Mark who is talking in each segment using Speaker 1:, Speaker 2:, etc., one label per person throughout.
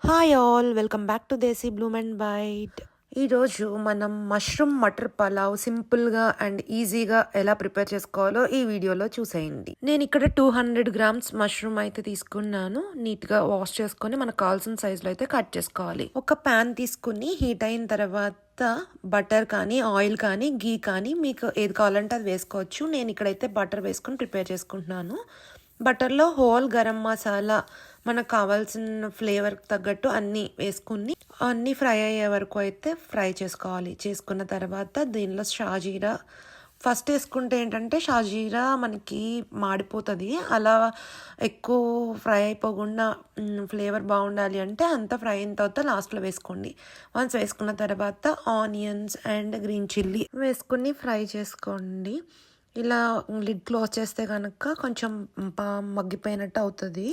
Speaker 1: Hi all welcome back to Desi bloom and bite. ఈరోజు మనం mushroom matar pulao సింపుల్గా అండ్ ఈజీగా ఎలా ప్రిపేర్ చేసుకోవాలో ఈ వీడియోలో చూసేయండి. నేను ఇక్కడ 200 గ్రామ్స్ మష్రూమ్ అయితే తీసుకున్నాను. నీట్గా వాష్ చేసుకొని మనకు కావాల్సిన సైజులో అయితే కట్ చేసుకోవాలి. ఒక ప్యాన్ తీసుకుని హీట్ అయిన తర్వాత బటర్ కానీ ఆయిల్ కానీ గీ కానీ మీకు ఏది కావాలంటే అది వేసుకోవచ్చు. నేను ఇక్కడైతే బటర్ వేసుకొని ప్రిపేర్ చేసుకుంటున్నాను. బటర్లో హోల్ గరం మసాలా మనకు కావాల్సిన ఫ్లేవర్ తగ్గట్టు అన్నీ వేసుకుని అన్నీ ఫ్రై అయ్యే వరకు అయితే ఫ్రై చేసుకోవాలి. చేసుకున్న తర్వాత దీనిలో షాజీరా ఫస్ట్ వేసుకుంటే ఏంటంటే షాజీరా మనకి మాడిపోతుంది. అలా ఎక్కువ ఫ్రై అయిపోకుండా ఫ్లేవర్ బాగుండాలి అంటే అంత ఫ్రై అయిన తర్వాత లాస్ట్లో వేసుకోండి. వన్స్ వేసుకున్న తర్వాత ఆనియన్స్ అండ్ గ్రీన్ చిల్లీ వేసుకుని ఫ్రై చేసుకోండి. ఇలా లిడ్ క్లోజ్ చేస్తే కనుక కొంచెం మగ్గిపోయినట్టు అవుతుంది.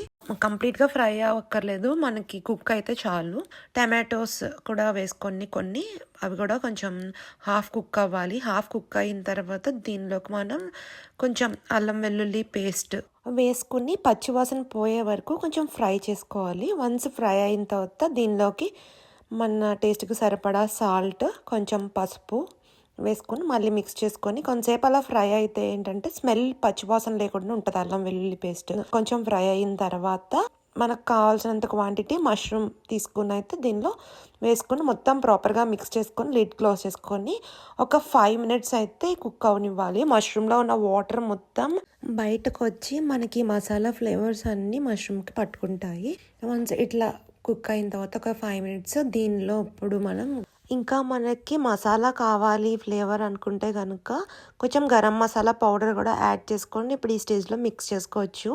Speaker 1: కంప్లీట్గా ఫ్రై అవ్వక్కర్లేదు, మనకి కుక్ అయితే చాలు. టమాటోస్ కూడా వేసుకొని కొన్ని అవి కూడా కొంచెం హాఫ్ కుక్ అవ్వాలి. హాఫ్ కుక్ అయిన తర్వాత దీనిలోకి మనం కొంచెం అల్లం వెల్లుల్లి పేస్ట్ వేసుకుని పచ్చివాసన పోయే వరకు కొంచెం ఫ్రై చేసుకోవాలి. వన్స్ ఫ్రై అయిన తర్వాత దీనిలోకి మన టేస్ట్కి సరిపడా సాల్ట్, కొంచెం పసుపు వేసుకొని మళ్ళీ మిక్స్ చేసుకొని కొంతసేపు అలా ఫ్రై అయితే ఏంటంటే స్మెల్ పచ్చివాసన లేకుండా ఉంటుంది అల్లం వెల్లుల్లి పేస్ట్. కొంచెం ఫ్రై అయిన తర్వాత మనకు కావాల్సినంత క్వాంటిటీ మష్రూమ్ తీసుకుని అయితే దీనిలో వేసుకొని మొత్తం ప్రాపర్గా మిక్స్ చేసుకొని లిడ్ క్లోజ్ చేసుకొని ఒక 5 మినిట్స్ అయితే కుక్ అవనివ్వాలి. మష్రూమ్లో ఉన్న వాటర్ మొత్తం బయటకు వచ్చి మనకి మసాలా ఫ్లేవర్స్ అన్నీ మష్రూమ్కి పట్టుకుంటాయి. వన్స్ ఇట్లా కుక్ అయిన తర్వాత ఒక 5 మినిట్స్ దీనిలో ఇప్పుడు మనం ఇంకా మనకి మసాలా కావాలి ఫ్లేవర్ అనుకుంటే కనుక కొంచెం గరం మసాలా పౌడర్ కూడా యాడ్ చేసుకోండి. ఇప్పుడు ఈ స్టేజ్లో మిక్స్ చేసుకోవచ్చు.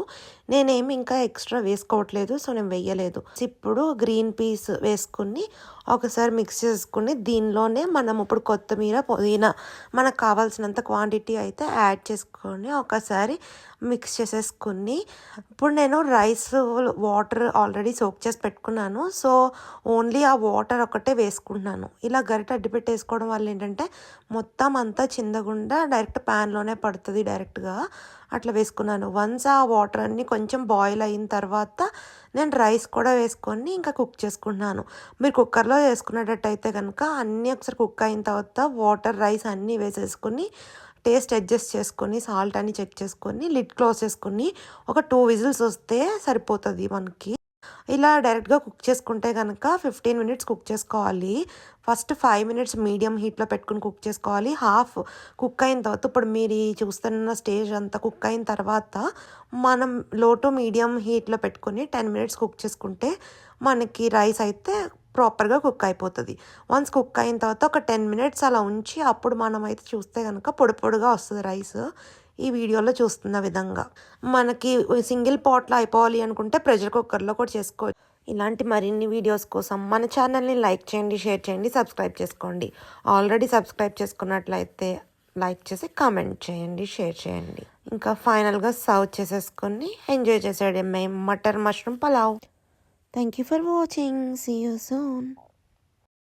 Speaker 1: నేనేమి ఇంకా ఎక్స్ట్రా వేసుకోవట్లేదు, సో నేను వేయలేదు. ఇప్పుడు గ్రీన్ పీస్ వేసుకుని ఒకసారి మిక్స్ చేసుకుని దీనిలోనే మనం ఇప్పుడు కొత్తిమీర, పుదీనా మనకు కావాల్సినంత క్వాంటిటీ అయితే యాడ్ చేసుకొని ఒకసారి మిక్స్ చేసేసుకుని ఇప్పుడు నేను రైస్ వాటర్ ఆల్రెడీ సోక్ చేసి పెట్టుకున్నాను, సో ఓన్లీ ఆ వాటర్ ఒకటే వేసుకుంటున్నాను. ఇలా గరిట అడ్డు పెట్టేసుకోవడం వల్ల ఏంటంటే మొత్తం అంతా చిందకుండా డైరెక్ట్ ప్యాన్లోనే పడుతుంది డైరెక్ట్గా. అట్లా వేసుకున్నాను. వన్స్ ఆ వాటర్ అన్నీ కొంచెం బాయిల్ అయిన తర్వాత నేను రైస్ కూడా వేసుకొని ఇంకా కుక్ చేసుకుంటున్నాను. మీరు కుక్కర్లో వేసుకునేటట్టయితే కనుక అన్నీ ఒకసారి కుక్ అయిన తర్వాత వాటర్, రైస్ అన్నీ వేసేసుకొని టేస్ట్ అడ్జస్ట్ చేసుకొని సాల్ట్ అని చెక్ చేసుకొని లిడ్ క్లోజ్ చేసుకొని ఒక 2 విజిల్స్ వస్తే సరిపోతుంది మనకి. ఇలా డైరెక్ట్గా కుక్ చేసుకుంటే కనుక 15 మినిట్స్ కుక్ చేసుకోవాలి. ఫస్ట్ 5 మినిట్స్ మీడియం హీట్లో పెట్టుకుని కుక్ చేసుకోవాలి. హాఫ్ కుక్ అయిన తర్వాత ఇప్పుడు మీరు చూస్తున్న స్టేజ్ అంతా కుక్ అయిన తర్వాత మనం లో టు మీడియం హీట్లో పెట్టుకొని 10 మినిట్స్ కుక్ చేసుకుంటే మనకి రైస్ అయితే ప్రాపర్గా కుక్ అయిపోతుంది. వన్స్ కుక్ అయిన తర్వాత ఒక 10 మినిట్స్ అలా ఉంచి అప్పుడు మనం అయితే చూస్తే కనుక పొడి పొడిగా వస్తుంది రైస్. ఈ వీడియోలో చూస్తున్న విధంగా మనకి సింగిల్ పాట్లో అయిపోవాలి అనుకుంటే ప్రెషర్ కుక్కర్లో కూడా చేసుకోవచ్చు. ఇలాంటి మరిన్ని వీడియోస్ కోసం మన ఛానల్ని లైక్ చేయండి, షేర్ చేయండి, సబ్స్క్రైబ్ చేసుకోండి. ఆల్రెడీ సబ్స్క్రైబ్ చేసుకున్నట్లయితే లైక్ చేసి కామెంట్ చేయండి, షేర్ చేయండి. ఇంకా ఫైనల్గా సర్వ్ చేసేసుకొని ఎంజాయ్ చేసేయడమే matar mushroom pulao. Thank you for watching. See you soon.